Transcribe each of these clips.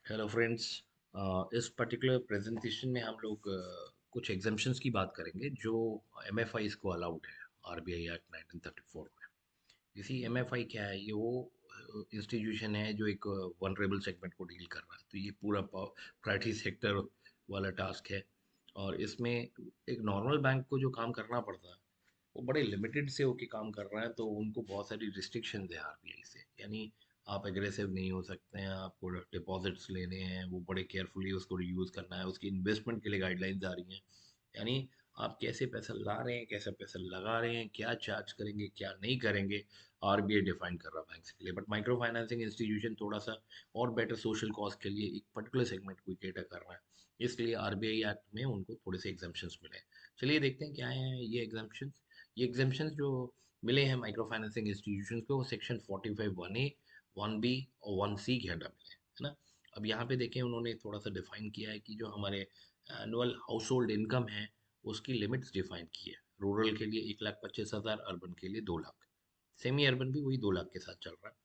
Hello friends. इस particular presentation में हम लोग कुछ एग्जाम्पशंस की बात करेंगे जो एमएफआईज को अलाउड है आरबीआई एक्ट 1934 में। इसी एमएफआई क्या है, ये वो इंस्टीट्यूशन है जो एक वनरेबल सेगमेंट को डील कर रहा है, तो ये पूरा प्राइवेट सेक्टर वाला टास्क है। और इसमें एक नॉर्मल बैंक को जो काम करना पड़ता है वो बड़े लिमिटेड से होके काम कर रहा है, तो उनको बहुत सारी रिस्ट्रिक्शन है आरबीआई से। यानी आप एग्रेसिव नहीं हो सकते हैं, आपको डिपॉजिट्स लेने हैं वो बड़े केयरफुली उसको यूज़ करना है, उसकी इन्वेस्टमेंट के लिए गाइडलाइंस आ रही हैं। यानी आप कैसे पैसा ला रहे हैं, कैसे पैसा लगा रहे हैं, क्या चार्ज करेंगे क्या नहीं करेंगे, आरबीआई डिफाइन कर रहा है बैंक्स के लिए। बट माइक्रो फाइनेंसिंग इंस्टीट्यूशन थोड़ा सा और बेटर सोशल कॉज के लिए एक पर्टिकुलर सेगमेंट को केटर कर रहा है, इसलिए आरबीआई एक्ट में उनको थोड़े से एग्जाम्पशंस मिले। चलिए देखते हैं क्या है ये एग्जाम्पशंस। ये एग्जाम्पशंस जो मिले हैं माइक्रो फाइनेंसिंग इंस्टीट्यूशंस को, वो सेक्शन 45(1)(a), 1(b) और 1(c) के अंडर मिले हैं, है ना। अब यहाँ पे देखें उन्होंने थोड़ा सा डिफाइन किया है कि जो हमारे एनुअल हाउस होल्ड इनकम है उसकी लिमिट्स डिफाइन की है। रूरल के लिए 1,25,000, अर्बन के लिए 2 लाख, सेमी अर्बन भी वही 2 लाख के साथ चल रहा है।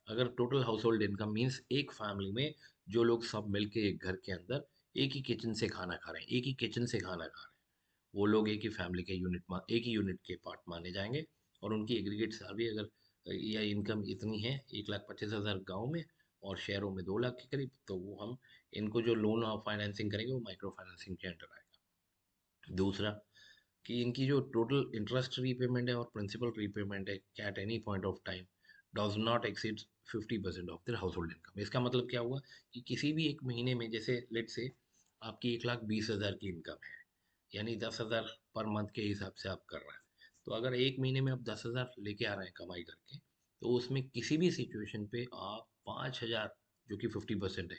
अगर total house hold income means एक फैमिली में जो लोग सब मिलके एक घर के अंदर एक ही किचन से खाना खा रहे हैं, एक ही किचन से खाना खा रहे हैं, वो लोग एक ही फैमिली के एक ही यूनिट के पार्ट माने जाएंगे। और उनकी एग्रीगेट सैलरी अगर या इनकम इतनी है 1,25,000 गाँव में और शहरों में 2 लाख के करीब, तो वो हम इनको जो लोन और फाइनेंसिंग करेंगे वो माइक्रो फाइनेंसिंग के अंडर आएगा। दूसरा कि इनकी जो टोटल इंटरेस्ट रीपेमेंट है और प्रिंसिपल रीपेमेंट है at any point of time does not exceed 50% of their house hold income. इसका मतलब क्या हुआ कि किसी भी एक महीने में, जैसे लेट से आपकी 1,20,000 की इनकम है, यानी 10,000 पर मंथ के हिसाब से आप कर रहे हैं, तो अगर एक महीने में आप 10,000 लेके आ रहे हैं कमाई करके, तो उसमें किसी भी सिचुएशन पे आप 5,000, जो कि 50% है,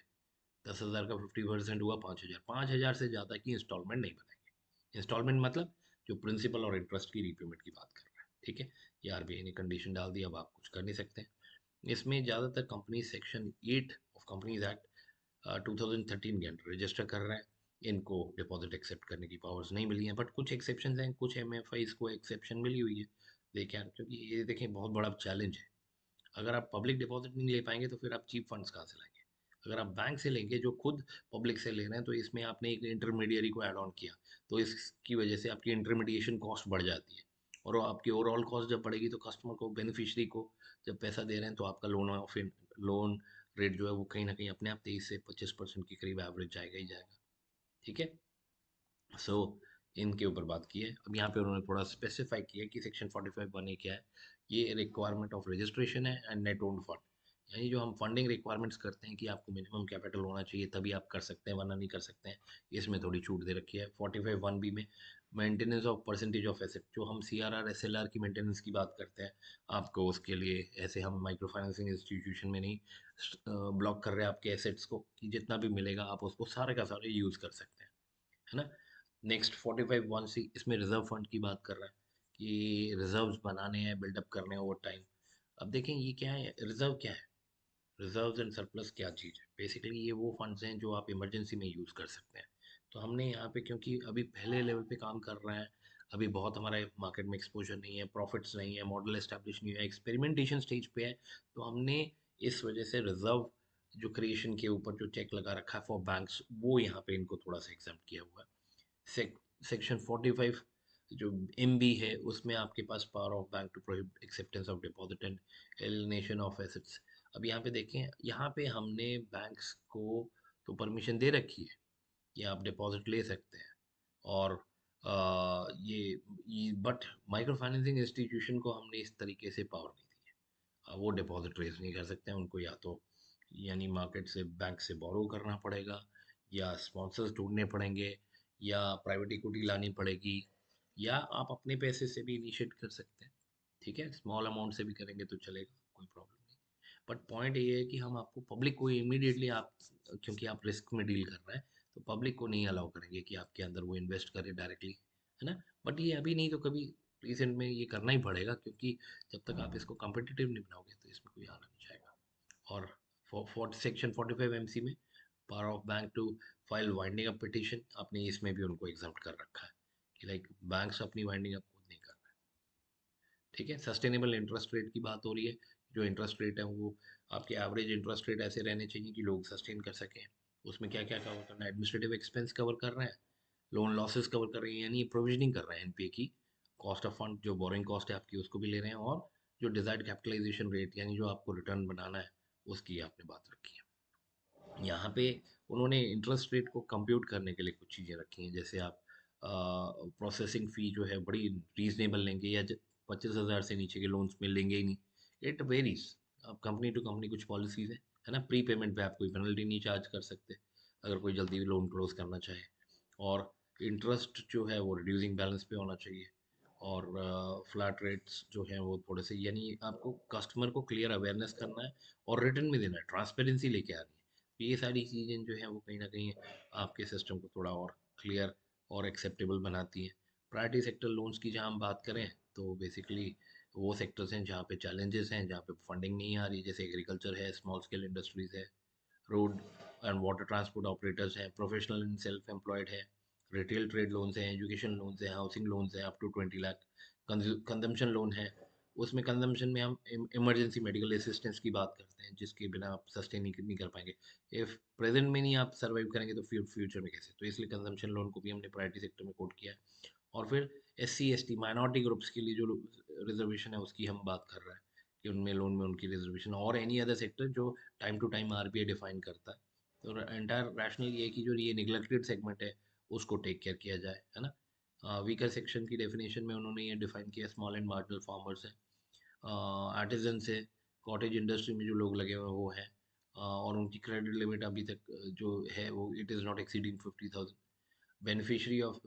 10,000 का 50% हुआ 5,000, 5,000 से ज़्यादा की इंस्टॉलमेंट नहीं बनाएंगे। इंस्टॉलमेंट मतलब जो प्रिंसिपल और इंटरेस्ट की रीपेमेंट की बात कर रहा है, ठीक है। ये आरबीआई ने कंडीशन डाल दी, अब आप कुछ कर नहीं सकते हैं। इसमें ज़्यादातर company section 8 of companies act 2013 के अंडर रजिस्टर कर रहे हैं, इनको डिपॉजिट एक्सेप्ट करने की पावर्स नहीं मिली हैं। बट कुछ एक्सेप्शन हैं, कुछ एमएफआईज को एक्सेप्शन मिली हुई है। देखिए, क्योंकि ये देखें बहुत बड़ा चैलेंज है। अगर आप पब्लिक डिपॉजिट नहीं ले पाएंगे तो फिर आप चीप फंड्स कहाँ से लाएंगे। अगर आप बैंक से लेंगे जो खुद पब्लिक से ले रहे हैं, तो इसमें आपने एक इंटरमीडियरी को ऐड ऑन किया, तो इसकी वजह से आपकी इंटरमीडिएशन कॉस्ट बढ़ जाती है। और वो आपकी ओवरऑल कॉस्ट जब बढ़ेगी तो कस्टमर को, बेनिफिशियरी को जब पैसा दे रहे हैं, तो आपका लोन रेट जो है वो कहीं ना कहीं अपने आप 23 से 25% के करीब एवरेज जाएगा ही जाएगा, ठीक है। सो इनके ऊपर बात की है। अब यहाँ पे उन्होंने थोड़ा स्पेसिफाई किया कि सेक्शन 45(1)(a) क्या है। ये रिक्वायरमेंट ऑफ रजिस्ट्रेशन है एंड नेट ओन्ड फंड, यानी जो हम फंडिंग रिक्वायरमेंट्स करते हैं कि आपको मिनिमम कैपिटल होना चाहिए तभी आप कर सकते हैं, वरना नहीं कर सकते हैं। इसमें थोड़ी छूट दे रखी है 45(1)(b) में। Maintenance of percentage of asset, जो हम सीआरआर एसएलआर की मेंटेनेंस की बात करते हैं, आपको उसके लिए ऐसे हम माइक्रो फाइनेंसिंग इंस्टीट्यूशन में नहीं ब्लॉक कर रहे हैं आपके एसेट्स को, कि जितना भी मिलेगा आप उसको सारे का सारे यूज़ कर सकते हैं, है ना। नेक्स्ट 45(1)(c), इसमें रिजर्व फंड की बात कर रहा है कि रिजर्व्स बनाने हैं, बिल्डअप करने हैं ओवर टाइम। अब देखें ये क्या है, रिजर्व क्या है, रिजर्व्स एंड सरप्लस क्या चीज़ है। बेसिकली ये वो फंड्स हैं जो आप इमरजेंसी में यूज़ कर सकते हैं। तो हमने यहाँ पे, क्योंकि अभी पहले लेवल पे काम कर रहे हैं, अभी बहुत हमारे मार्केट में एक्सपोजर नहीं है, प्रॉफिट्स नहीं है, मॉडल एस्टेब्लिश नहीं है, एक्सपेरिमेंटेशन स्टेज पे है, तो हमने इस वजह से रिजर्व जो क्रिएशन के ऊपर जो चेक लगा रखा है फॉर बैंक्स, वो यहाँ पे इनको थोड़ा सा एग्जाम्प्ट किया हुआ है। सेक्शन 45 जो एमबी है, उसमें आपके पास power of bank to prohibit acceptance of deposit and alienation of assets. अब यहाँ पे देखें, यहाँ पे हमने बैंक्स को तो परमिशन दे रखी है कि आप डिपॉजिट ले सकते हैं। और ये बट माइक्रो फाइनेंसिंग इंस्टीट्यूशन को हमने इस तरीके से पावर नहीं दी है। वो डिपॉजिट रेज नहीं कर सकते हैं, उनको या तो यानी मार्केट से, बैंक से बोरो करना पड़ेगा, या स्पॉन्सर्स ढूंढने पड़ेंगे, या प्राइवेट इक्विटी लानी पड़ेगी, या आप अपने पैसे से भी इनिशिएट कर सकते हैं, ठीक है। स्मॉल अमाउंट से भी करेंगे तो चलेगा, कोई प्रॉब्लम नहीं। बट पॉइंट ये है कि हम आपको पब्लिक को इमीडिएटली आप, क्योंकि आप रिस्क में डील कर रहे हैं, तो पब्लिक को नहीं अलाउ करेंगे कि आपके अंदर वो इन्वेस्ट करे डायरेक्टली, है ना। बट ये अभी नहीं तो कभी रिसेंट में ये करना ही पड़ेगा, क्योंकि जब तक आप इसको कम्पिटिटिव नहीं बनाओगे तो इसमें कोई आना नहीं चाहेगा। और फॉर सेक्शन 45(m)(c) में power of bank to file winding up petition, आपने इसमें भी उनको एग्जाम्प्ट कर रखा है कि लाइक बैंक्स अपनी वाइंडिंग अप खुद नहीं कर, ठीक है। सस्टेनेबल इंटरेस्ट रेट की बात हो रही है, जो इंटरेस्ट रेट है वो आपके एवरेज इंटरेस्ट रेट ऐसे रहने चाहिए कि लोग सस्टेन कर सकें। उसमें क्या क्या कवर करना है, एडमिनिस्ट्रेटिव एक्सपेंस कवर कर रहे हैं, लोन लॉसेस कवर कर रहे हैं, यानी प्रोविजनिंग कर रहे हैं एनपीए की, कॉस्ट ऑफ फंड जो बोरिंग कॉस्ट है आपकी उसको भी ले रहे हैं, और जो डिजायर्ड कैपिटलाइजेशन रेट यानी जो आपको रिटर्न बनाना है उसकी आपने बात रखी है। यहाँ पे उन्होंने इंटरेस्ट रेट को कंप्यूट करने के लिए कुछ चीज़ें रखी हैं, जैसे आप प्रोसेसिंग फ़ी जो है बड़ी रीजनेबल लेंगे, या 25,000 से नीचे के लोन्स में लेंगे ही नहीं। इट वेरीज, अब कंपनी टू कंपनी कुछ पॉलिसीज़ है ना, प्री पेमेंट पे आप कोई पेनल्टी नहीं चार्ज कर सकते अगर कोई जल्दी लोन क्लोज करना चाहे, और इंटरेस्ट जो है वो रिड्यूसिंग बैलेंस पे होना चाहिए, और फ्लैट रेट्स जो हैं वो थोड़े से, यानी आपको कस्टमर को क्लियर अवेयरनेस करना है और रिटर्न में देना है, ट्रांसपेरेंसी लेके आनी है। तो ये सारी चीज़ें जो हैं वो कहीं ना कहीं आपके सिस्टम को थोड़ा और क्लियर और एक्सेप्टेबल बनाती हैं। प्रायोरिटी सेक्टर लोन्स की जहाँ हम बात करें तो बेसिकली वो सेक्टर्स हैं जहाँ पे चैलेंजेस हैं, जहाँ पे फंडिंग नहीं आ रही, जैसे एग्रीकल्चर है, स्मॉल स्केल इंडस्ट्रीज है, road and water transport operators हैं, प्रोफेशनल एंड सेल्फ एम्प्लॉयड है, रिटेल ट्रेड लोन्स हैं, एजुकेशन लोन्स हैं, हाउसिंग लोन्स हैं up to 20 lakh, consumption loan है। उसमें कंजम्पशन में हम इमरजेंसी मेडिकल असिस्टेंस की बात करते हैं, जिसके बिना आप सस्टेन नहीं कर पाएंगे। इफ प्रेजेंट में नहीं आप सर्वाइव करेंगे तो फ्यूचर में कैसे, तो इसलिए कंजम्पशन लोन को भी हमने प्रायोरिटी सेक्टर में कोट किया है। और फिर SC ST माइनॉरिटी ग्रुप्स के लिए जो रिजर्वेशन है उसकी हम बात कर रहे हैं कि उनमें लोन में उनकी रिजर्वेशन, और एनी अदर सेक्टर जो time to time RBI define करता है। तो एंटायर रैशनल ये है कि जो ये निगलेक्टेड सेगमेंट है उसको टेक केयर किया जाए, है ना। वीकर सेक्शन की डेफिनेशन में उन्होंने ये डिफाइन किया, स्मॉल एंड मार्जिनल फार्मर्स है, आर्टिजन से, कॉटेज इंडस्ट्री में जो लोग लगे हुए हैं वो हैं, और उनकी क्रेडिट लिमिट अभी तक जो है वो it is not exceeding 50,000। Beneficiary of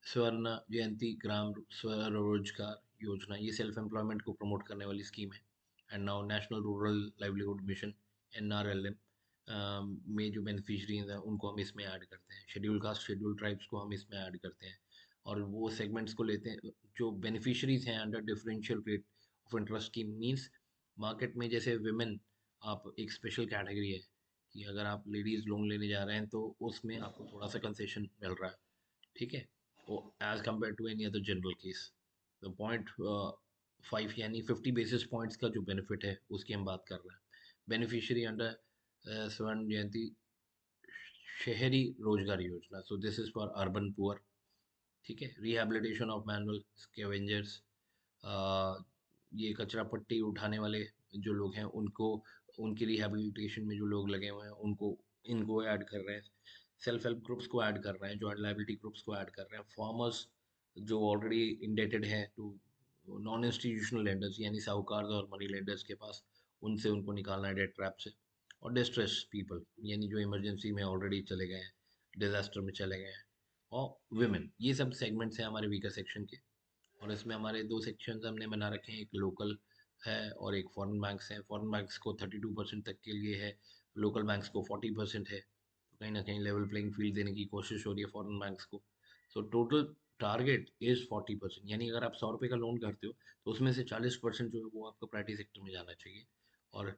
स्वर्ण जयंती ग्राम स्वरोजगार योजना, ये सेल्फ एम्प्लॉयमेंट को प्रमोट करने वाली स्कीम है। And now national rural livelihood mission NRLM में जो बेनिफिशरीज हैं उनको हम इसमें ऐड करते हैं, शेड्यूल कास्ट शेड्यूल ट्राइब्स को हम इसमें ऐड करते हैं, और वो सेगमेंट्स को लेते हैं जो बेनिफिशरीज हैं under differential rate of interest scheme. Means market में जैसे विमेन आप एक स्पेशल कैटेगरी है कि अगर आप लेडीज़ लोन लेने जा रहे हैं तो उसमें आपको थोड़ा सा कंसेशन मिल रहा है, ठीक है, वो as compare to any other general case. तो 0.5 यानी 50 बेसिस पॉइंट्स का जो बेनिफिट है उसकी हम बात कर रहे हैं। बेनिफिशियरी अंडर स्वर्ण जयंती शहरी रोजगार योजना, so this is for urban poor, ठीक है। रिहैबिलिटेशन ऑफ मैनुअल स्कैवेंजर्स, ये कचरा पट्टी उठाने वाले जो लोग हैं उनको, उनकी रिहैबिलिटेशन में जो लोग लगे हुए हैं उनको, इनको ऐड कर रहे हैं। सेल्फ हेल्प ग्रुप्स को ऐड कर रहे हैं, जॉइंट लाइबिलिटी ग्रुप्स को ऐड कर रहे हैं, फार्मर्स जो ऑलरेडी इंडेटेड है टू नॉन इंस्टीट्यूशनल लेंडर्स यानी साहूकार और मनी लेंडर्स के पास, उनसे उनको निकालना है डेट ट्रैप से। और डिस्ट्रेस पीपल यानी जो इमरजेंसी में ऑलरेडी चले गए हैं, डिजास्टर में चले गए हैं, और वुमेन, ये सब सेगमेंट्स हैं हमारे वीकर सेक्शन के। और इसमें हमारे दो सेक्शन हमने बना रखे हैं, एक लोकल है और एक फॉरेन बैंक्स है। फॉरेन बैंक्स को 32% तक के लिए है, लोकल बैंक्स को 40% है, तो कहीं ना कहीं लेवल प्लेइंग फील्ड देने की कोशिश हो रही है फॉरेन बैंक्स को। सो टोटल टारगेट इज 40%, यानी अगर आप 100 रुपये का लोन करते हो तो उसमें से 40% जो है वो आपको प्राइवेट सेक्टर में जाना चाहिए। और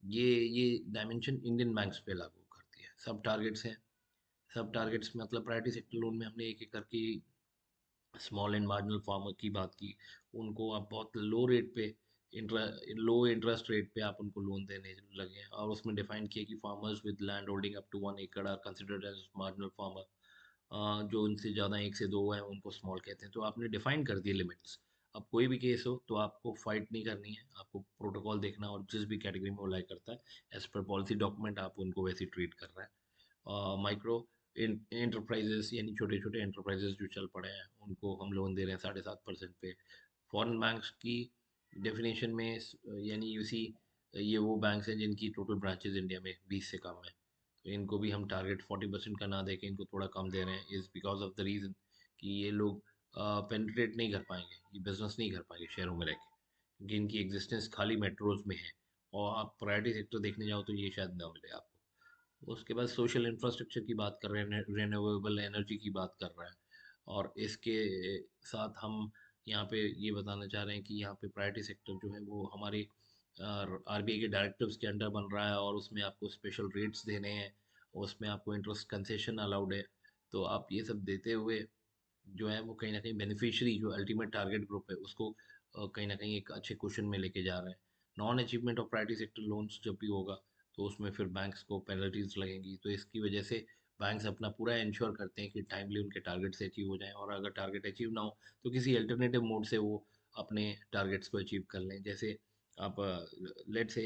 ये डायमेंशन इंडियन बैंक्स पे लागू करती है। सब टारगेट्स हैं, सब टारगेट्स मतलब प्रायोरिटी सेक्टर लोन में हमने एक एक करके स्मॉल एंड मार्जिनल फार्मर की बात की, उनको आप बहुत लो रेट पे, लो इंटरेस्ट रेट पे आप उनको लोन देने लगे हैं, और उसमें डिफाइन किया कि farmers with land holding up to 1 एकड़ are considered as marginal farmer, जो उनसे ज़्यादा 1 से 2 हैं उनको स्मॉल कहते हैं। तो आपने डिफाइन कर दिए लिमिट्स। अब कोई भी केस हो तो आपको फाइट नहीं करनी है, आपको प्रोटोकॉल देखना, और जिस भी कैटेगरी में वो लाई करता है एज पर पॉलिसी डॉक्यूमेंट आप उनको वैसे ट्रीट कर रहे हैं। माइक्रो एंटरप्राइजेस यानी छोटे छोटे एंटरप्राइजेस जो चल पड़े हैं उनको हम लोन दे रहे हैं 7.5% पे। फॉरेन बैंक्स की डेफिनेशन में यानी यूसी, ये वो बैंक्स हैं जिनकी टोटल ब्रांचेस इंडिया में 20 से कम है, तो इनको भी हम टारगेट 40% का ना देके इनको थोड़ा कम दे रहे हैं, is because of the reason कि ये लोग पेनिट्रेट नहीं कर पाएंगे, ये बिजनेस नहीं कर पाएंगे शहरों में रह के, क्योंकि इनकी एग्जिस्टेंस खाली मेट्रोज में है, और आप प्रायोरिटी सेक्टर देखने जाओ तो ये शायद ना मिले आपको। उसके बाद सोशल इंफ्रास्ट्रक्चर की बात कर रहे हैं, रिन्यूएबल एनर्जी की बात कर रहे हैं, और इसके साथ हम यहाँ पे ये बताना चाह रहे हैं कि यहाँ पे प्रायोरिटी सेक्टर जो है वो हमारे RBI के डायरेक्टिव्स के अंडर बन रहा है, और उसमें आपको स्पेशल रेट्स देने हैं, उसमें आपको इंटरेस्ट कंसेशन अलाउड है। तो आप ये सब देते हुए जो है वो कहीं ना कहीं बेनिफिशियरी जो अल्टीमेट टारगेट ग्रुप है उसको कहीं ना कहीं एक अच्छे क्वेश्चन में लेके जा रहे हैं। Non achievement of priority sector loans जब भी होगा तो उसमें फिर बैंक्स को पेनल्टीज लगेंगी, तो इसकी वजह से बैंक्स अपना पूरा इंश्योर करते हैं कि टाइमली उनके टारगेट से अचीव हो जाएं, और अगर टारगेट अचीव ना हो तो किसी अल्टरनेटिव मोड से वो अपने टारगेट्स को अचीव कर लें। जैसे आप लेट से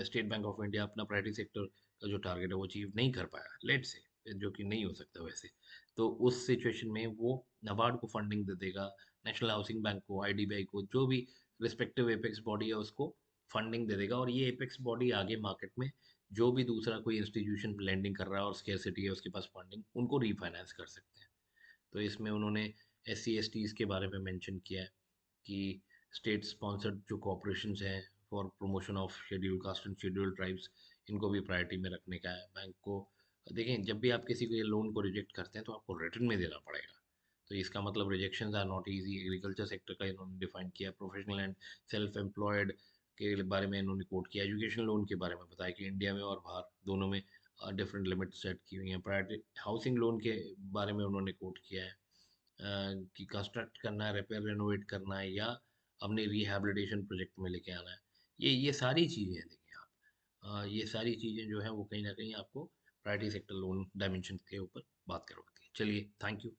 स्टेट बैंक ऑफ इंडिया अपना प्रायोरिटी सेक्टर का जो टारगेट है वो अचीव नहीं कर पाया, लेट से, जो कि नहीं हो सकता वैसे, तो उस सिचुएशन में वो नाबार्ड को फंडिंग दे देगा, नेशनल हाउसिंग बैंक को, आईडीबीआई को, जो भी रिस्पेक्टिव एपेक्स बॉडी है उसको फंडिंग दे देगा। और ये एपेक्स बॉडी आगे मार्केट में जो भी दूसरा कोई इंस्टीट्यूशन लेंडिंग कर रहा है और स्केर्सिटी है उसके पास फंडिंग, उनको रीफाइनेंस कर सकते हैं। तो इसमें उन्होंने एस सी एस टीज़ के बारे में मेंशन किया है कि स्टेट स्पॉन्सर्ड जो कॉपरेशंस हैं for promotion of schedule caste and schedule tribes, इनको भी प्रायोरिटी में रखने का है बैंक को। देखें, जब भी आप किसी को ये लोन को रिजेक्ट करते हैं तो आपको रिटर्न में देना पड़ेगा, तो इसका मतलब rejection are not easy. Agriculture sector का इन्होंने डिफाइन किया, प्रोफेशनल एंड सेल्फ एम्प्लॉयड के बारे में इन्होंने कोट किया, एजुकेशन लोन के बारे में बताया कि इंडिया में और बाहर दोनों में डिफरेंट लिमिट सेट की हुई हैं। प्रायोरिटी हाउसिंग लोन के बारे में उन्होंने कोट किया है कि कंस्ट्रक्ट करना है, रिपेयर रेनोवेट करना है, या अपने रिहैबिलिटेशन प्रोजेक्ट में लेके आना है। ये सारी चीज़ें हैं, देखिए आप, ये सारी चीज़ें जो हैं वो कहीं ना कहीं आपको प्रायोरिटी सेक्टर लोन डायमेंशन के ऊपर बात करवाती है। चलिए, थैंक यू।